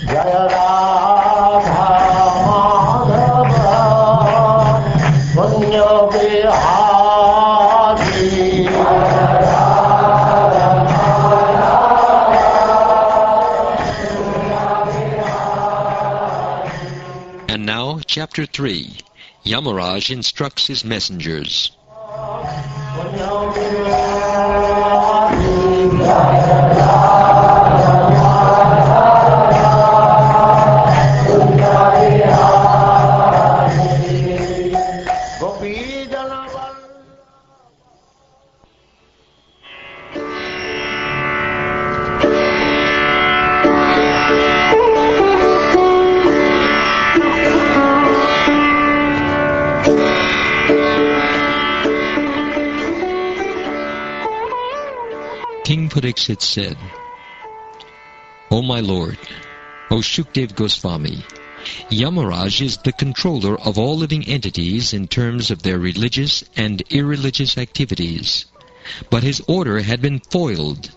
Jaya Radha Madhava Punya Bihari. And now, Chapter 3. Yamaraj instructs his messengers. King Pariksit said, O my lord, O Shukdev Goswami, Yamaraj is the controller of all living entities in terms of their religious and irreligious activities, but his order had been foiled.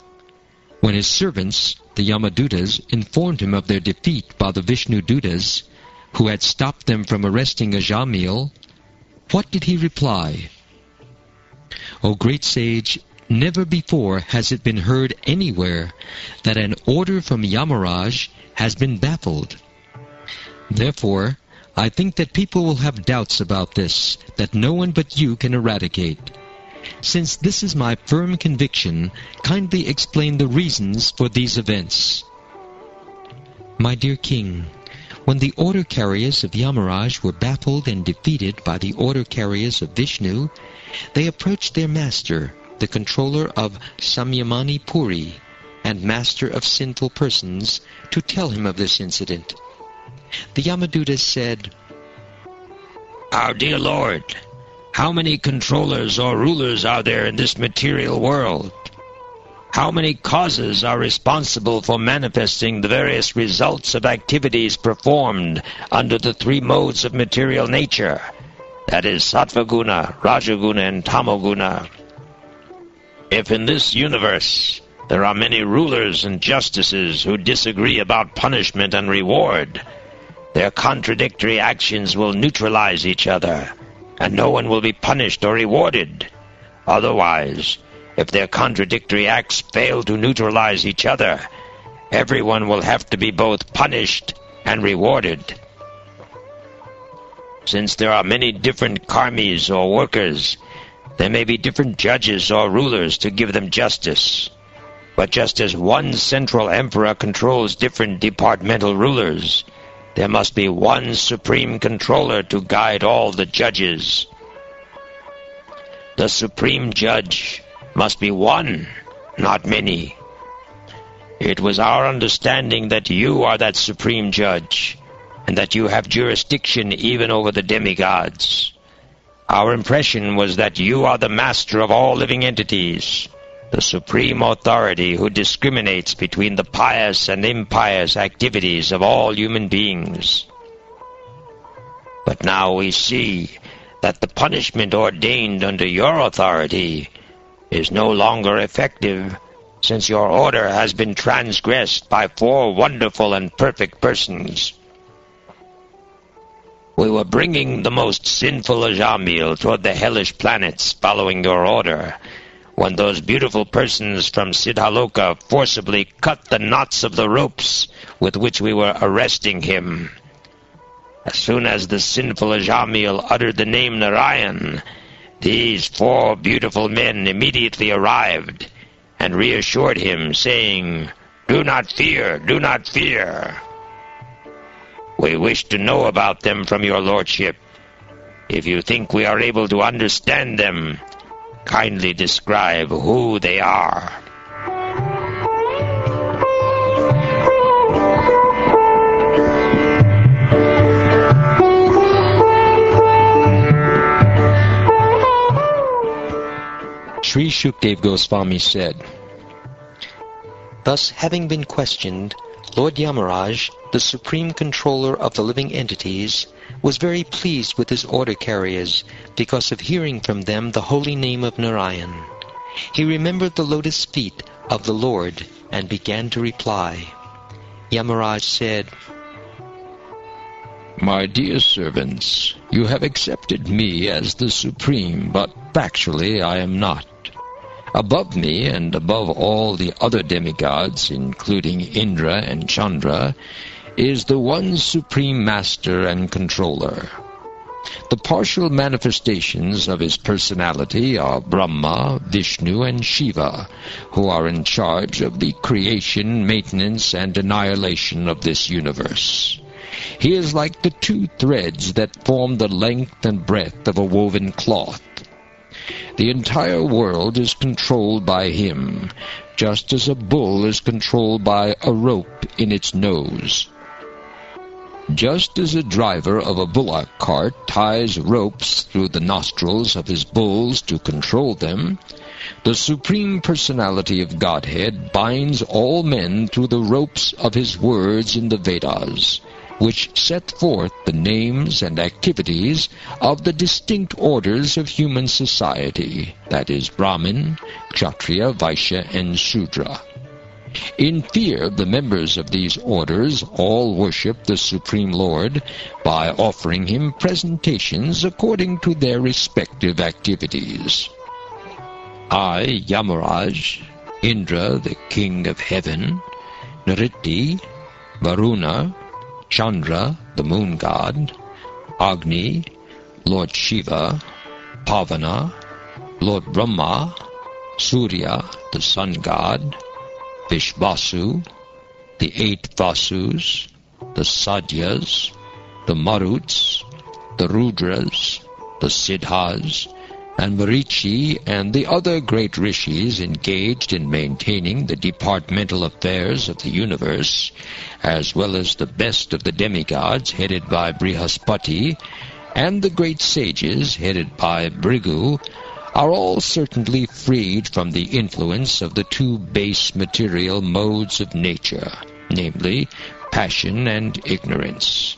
When his servants, the Yamadutas, informed him of their defeat by the Vishnu Dutas, who had stopped them from arresting Ajamil, what did he reply? O great sage, never before has it been heard anywhere that an order from Yamaraj has been baffled. Therefore, I think that people will have doubts about this, that no one but you can eradicate. Since this is my firm conviction, kindly explain the reasons for these events. My dear king, when the order carriers of Yamaraj were baffled and defeated by the order carriers of Vishnu, they approached their master, the controller of Samyamani Puri and master of sinful persons, to tell him of this incident. The Yamadutas said, Our dear Lord, how many controllers or rulers are there in this material world? How many causes are responsible for manifesting the various results of activities performed under the three modes of material nature, that is, Sattvaguna, Rajaguna, and Tamoguna? If in this universe there are many rulers and justices who disagree about punishment and reward, their contradictory actions will neutralize each other, and no one will be punished or rewarded. Otherwise, if their contradictory acts fail to neutralize each other, everyone will have to be both punished and rewarded. Since there are many different karmis or workers, there may be different judges or rulers to give them justice. But just as one central emperor controls different departmental rulers, there must be one supreme controller to guide all the judges. The supreme judge must be one, not many. It was our understanding that you are that supreme judge, and that you have jurisdiction even over the demigods. Our impression was that you are the master of all living entities, the supreme authority who discriminates between the pious and impious activities of all human beings. But now we see that the punishment ordained under your authority is no longer effective, since your order has been transgressed by 4 wonderful and perfect persons. We were bringing the most sinful Ajamil toward the hellish planets following your order, when those beautiful persons from Siddhaloka forcibly cut the knots of the ropes with which we were arresting him. As soon as the sinful Ajamil uttered the name Narayan, these 4 beautiful men immediately arrived and reassured him, saying, Do not fear, do not fear. We wish to know about them from your lordship. If you think we are able to understand them, kindly describe who they are. Sri Shukdev Goswami said, Thus, having been questioned, Lord Yamaraj, the supreme controller of the living entities, was very pleased with his order carriers because of hearing from them the holy name of Narayan. He remembered the lotus feet of the Lord and began to reply, Yamaraj said, My dear servants, you have accepted me as the supreme, but factually I am not. Above me and above all the other demigods, including Indra and Chandra, is the one supreme master and controller. The partial manifestations of his personality are Brahma, Vishnu, and Shiva, who are in charge of the creation, maintenance, and annihilation of this universe. He is like the two threads that form the length and breadth of a woven cloth. The entire world is controlled by him, just as a bull is controlled by a rope in its nose. Just as a driver of a bullock cart ties ropes through the nostrils of his bulls to control them, the Supreme Personality of Godhead binds all men through the ropes of his words in the Vedas, which set forth the names and activities of the distinct orders of human society, that is, Brahmin, Kshatriya, Vaishya, and Shudra. In fear of the members of these orders, all worship the Supreme Lord by offering him presentations according to their respective activities. I, Yamaraj, Indra, the king of heaven, Nritti, Varuna, Chandra, the moon god, Agni, Lord Shiva, Pavana, Lord Brahma, Surya, the sun god, Vishvasu, the 8 Vasus, the Sadyas, the Maruts, the Rudras, the Siddhas, and Marichi and the other great rishis engaged in maintaining the departmental affairs of the universe, as well as the best of the demigods headed by Brihaspati, and the great sages headed by Bhrigu, are all certainly freed from the influence of the two base material modes of nature, namely, passion and ignorance.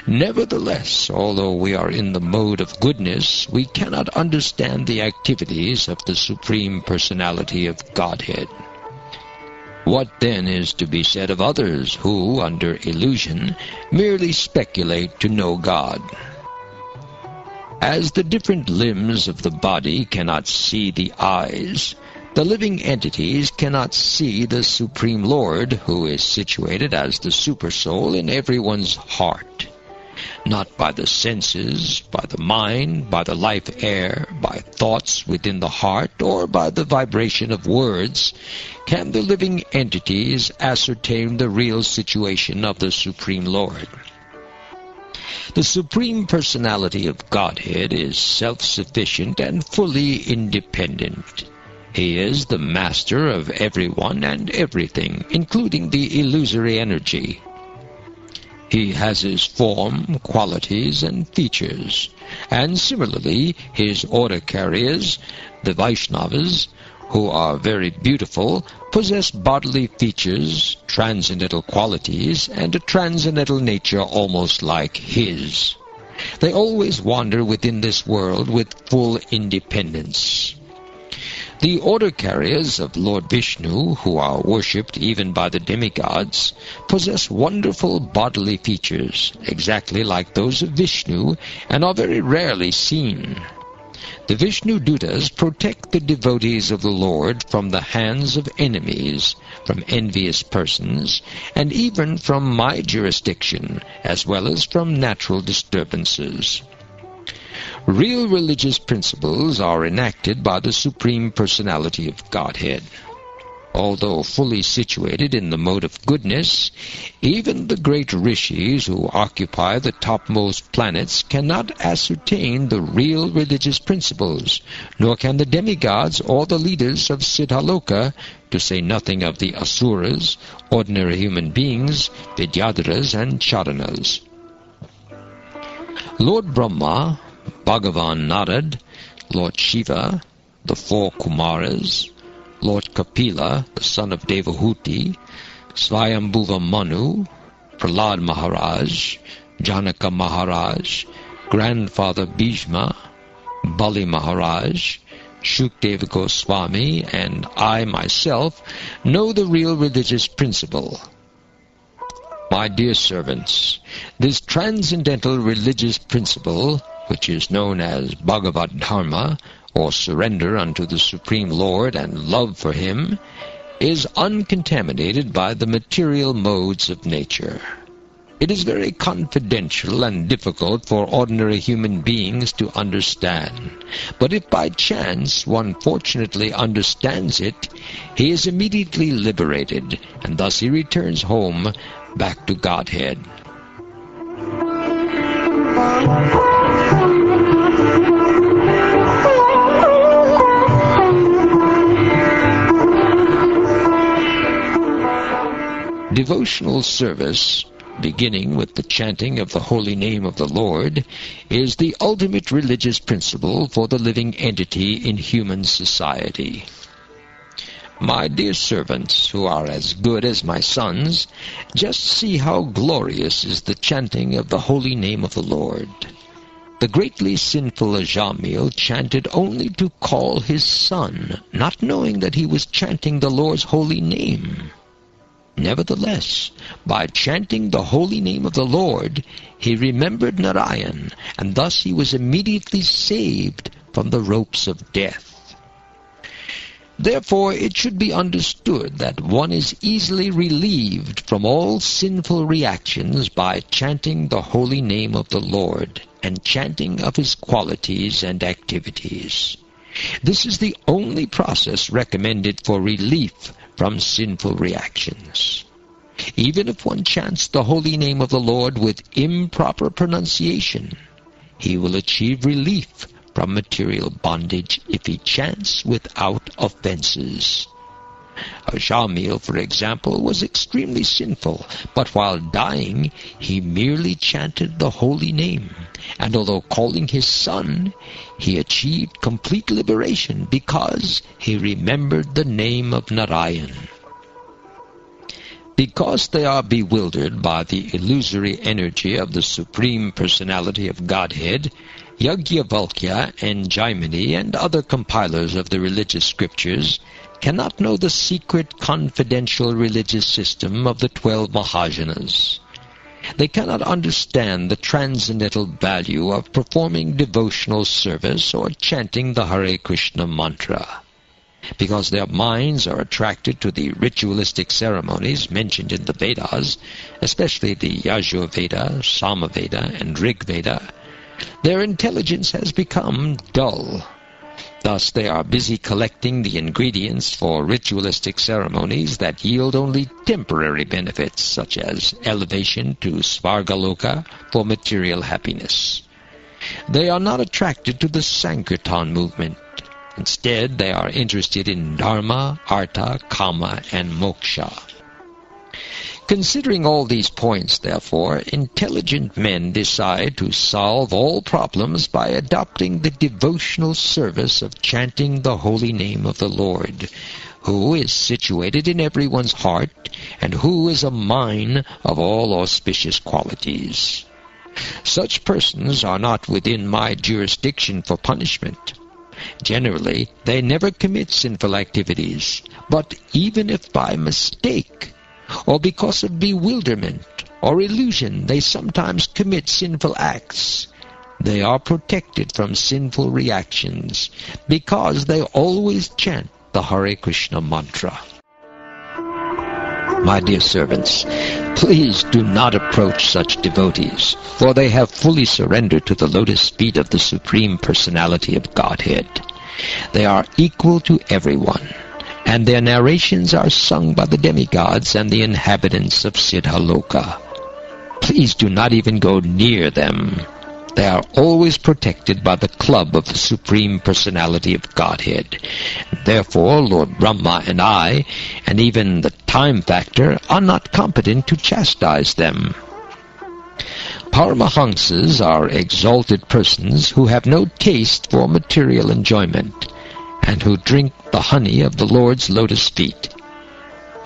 Nevertheless, although we are in the mode of goodness, we cannot understand the activities of the Supreme Personality of Godhead. What then is to be said of others who, under illusion, merely speculate to know God? As the different limbs of the body cannot see the eyes, the living entities cannot see the Supreme Lord, who is situated as the Supersoul in everyone's heart. Not by the senses, by the mind, by the life air, by thoughts within the heart, or by the vibration of words, can the living entities ascertain the real situation of the Supreme Lord. The Supreme Personality of Godhead is self-sufficient and fully independent. He is the master of everyone and everything, including the illusory energy. He has his form, qualities, and features, and similarly his order carriers, the Vaishnavas, who are very beautiful, possess bodily features, transcendental qualities, and a transcendental nature almost like his. They always wander within this world with full independence. The order carriers of Lord Vishnu, who are worshipped even by the demigods, possess wonderful bodily features, exactly like those of Vishnu, and are very rarely seen. The Vishnu Dutas protect the devotees of the Lord from the hands of enemies, from envious persons, and even from my jurisdiction, as well as from natural disturbances. Real religious principles are enacted by the Supreme Personality of Godhead. Although fully situated in the mode of goodness, even the great rishis who occupy the topmost planets cannot ascertain the real religious principles, nor can the demigods or the leaders of Siddhaloka, to say nothing of the asuras, ordinary human beings, Vidyadharas and Charanas. Lord Brahma, Bhagavan Narad, Lord Shiva, the 4 Kumaras, Lord Kapila, the son of Devahuti, Swayambhuva Manu, Prahlad Maharaj, Janaka Maharaj, Grandfather Bhishma, Bali Maharaj, Shukdeva Goswami, and I myself know the real religious principle. My dear servants, this transcendental religious principle, which is known as Bhagavad Dharma, or surrender unto the Supreme Lord and love for Him, is uncontaminated by the material modes of nature. It is very confidential and difficult for ordinary human beings to understand. But if by chance one fortunately understands it, he is immediately liberated, and thus he returns home back to Godhead. Devotional service, beginning with the chanting of the holy name of the Lord, is the ultimate religious principle for the living entity in human society. My dear servants, who are as good as my sons, just see how glorious is the chanting of the holy name of the Lord. The greatly sinful Ajamil chanted only to call his son, not knowing that he was chanting the Lord's holy name. Nevertheless, by chanting the holy name of the Lord, he remembered Narayan, and thus he was immediately saved from the ropes of death. Therefore, it should be understood that one is easily relieved from all sinful reactions by chanting the holy name of the Lord and chanting of His qualities and activities. This is the only process recommended for relief from sinful reactions. Even if one chants the holy name of the Lord with improper pronunciation, he will achieve relief from material bondage if he chants without offenses. Ajamil, for example, was extremely sinful, but while dying, he merely chanted the holy name, and although calling his son, he achieved complete liberation because he remembered the name of Narayan. Because they are bewildered by the illusory energy of the Supreme Personality of Godhead, Yajnavalkya and Jaimini and other compilers of the religious scriptures cannot know the secret confidential religious system of the 12 Mahajanas. They cannot understand the transcendental value of performing devotional service or chanting the Hare Krishna mantra. Because their minds are attracted to the ritualistic ceremonies mentioned in the Vedas, especially the Yajurveda, Samaveda, and Rigveda, their intelligence has become dull. Thus they are busy collecting the ingredients for ritualistic ceremonies that yield only temporary benefits, such as elevation to Svargaloka for material happiness. They are not attracted to the Sankirtan movement. Instead, they are interested in Dharma, Artha, Kama, and Moksha. Considering all these points, therefore, intelligent men decide to solve all problems by adopting the devotional service of chanting the holy name of the Lord, who is situated in everyone's heart, and who is a mine of all auspicious qualities. Such persons are not within my jurisdiction for punishment. Generally, they never commit sinful activities, but even if by mistake, or because of bewilderment or illusion they sometimes commit sinful acts, they are protected from sinful reactions because they always chant the Hare Krishna mantra. My dear servants, please do not approach such devotees, for they have fully surrendered to the lotus feet of the Supreme Personality of Godhead. They are equal to everyone, and their narrations are sung by the demigods and the inhabitants of Siddhaloka. Please do not even go near them. They are always protected by the club of the Supreme Personality of Godhead. Therefore, Lord Brahma and I, and even the time factor, are not competent to chastise them. Paramahamsas are exalted persons who have no taste for material enjoyment, and who drink the honey of the Lord's lotus feet.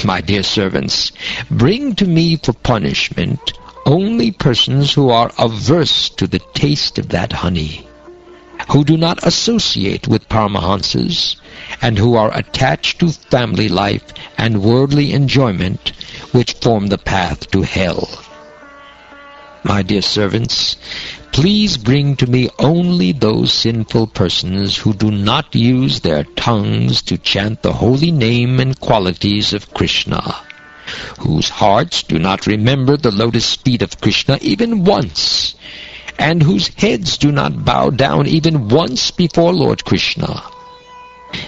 My dear servants, bring to me for punishment only persons who are averse to the taste of that honey, who do not associate with Paramahamsas, and who are attached to family life and worldly enjoyment, which form the path to hell. My dear servants, please bring to me only those sinful persons who do not use their tongues to chant the holy name and qualities of Krishna, whose hearts do not remember the lotus feet of Krishna even once, and whose heads do not bow down even once before Lord Krishna.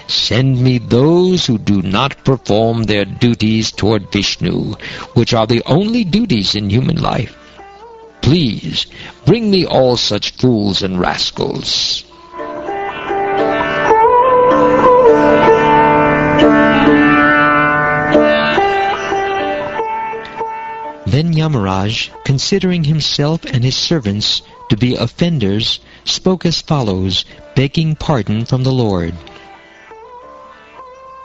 Send me those who do not perform their duties toward Vishnu, which are the only duties in human life. Please, bring me all such fools and rascals. Then Yamaraj, considering himself and his servants to be offenders, spoke as follows, begging pardon from the Lord.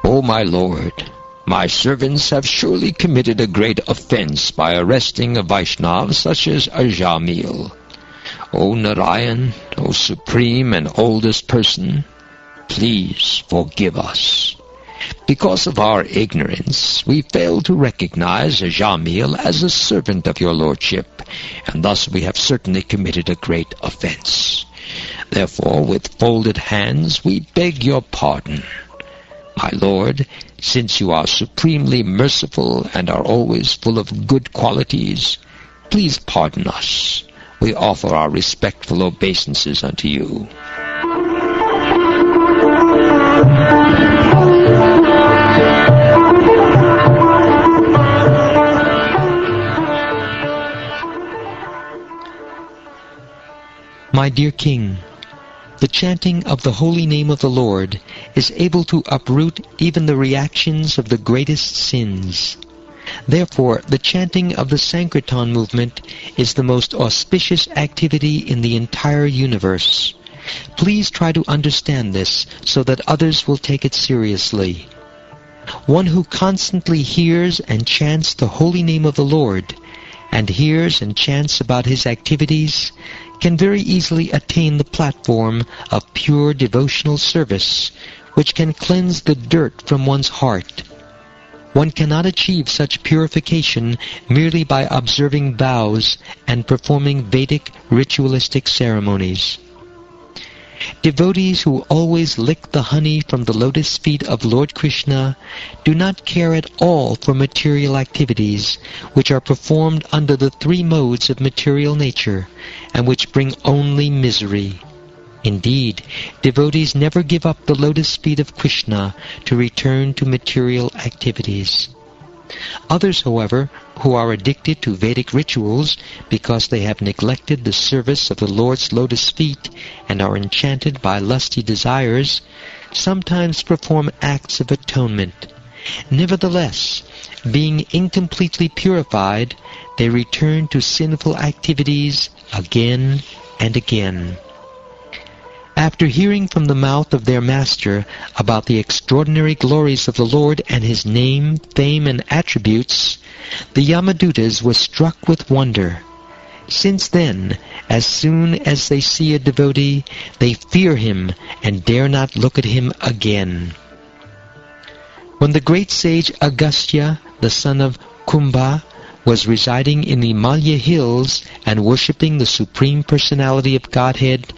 O my Lord, my servants have surely committed a great offense by arresting a Vaishnava such as Ajamil. O Narayan, O supreme and oldest person, please forgive us. Because of our ignorance, we failed to recognize Ajamil as a servant of your lordship, and thus we have certainly committed a great offense. Therefore, with folded hands, we beg your pardon. My Lord, since you are supremely merciful and are always full of good qualities, please pardon us. We offer our respectful obeisances unto you. My dear King, the chanting of the holy name of the Lord is able to uproot even the reactions of the greatest sins. Therefore, the chanting of the Sankirtan movement is the most auspicious activity in the entire universe. Please try to understand this so that others will take it seriously. One who constantly hears and chants the holy name of the Lord, and hears and chants about his activities, can very easily attain the platform of pure devotional service, which can cleanse the dirt from one's heart. One cannot achieve such purification merely by observing vows and performing Vedic ritualistic ceremonies. Devotees who always lick the honey from the lotus feet of Lord Krishna do not care at all for material activities, which are performed under the three modes of material nature, and which bring only misery. Indeed, devotees never give up the lotus feet of Krishna to return to material activities. Others, however, who are addicted to Vedic rituals because they have neglected the service of the Lord's lotus feet and are enchanted by lusty desires, sometimes perform acts of atonement. Nevertheless, being incompletely purified, they return to sinful activities again and again. After hearing from the mouth of their master about the extraordinary glories of the Lord and his name, fame, and attributes, the Yamadutas were struck with wonder. Since then, as soon as they see a devotee, they fear him and dare not look at him again. When the great sage Agastya, the son of Kumbha, was residing in the Malya hills and worshipping the Supreme Personality of Godhead,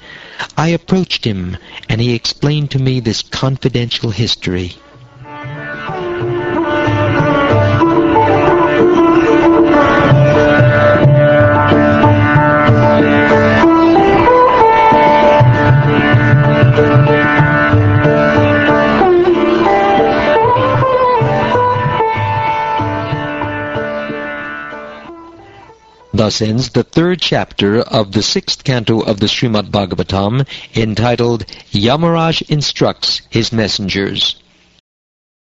I approached him, and he explained to me this confidential history. Thus ends the third chapter of the sixth canto of the Srimad Bhagavatam, entitled Yamaraj Instructs His Messengers.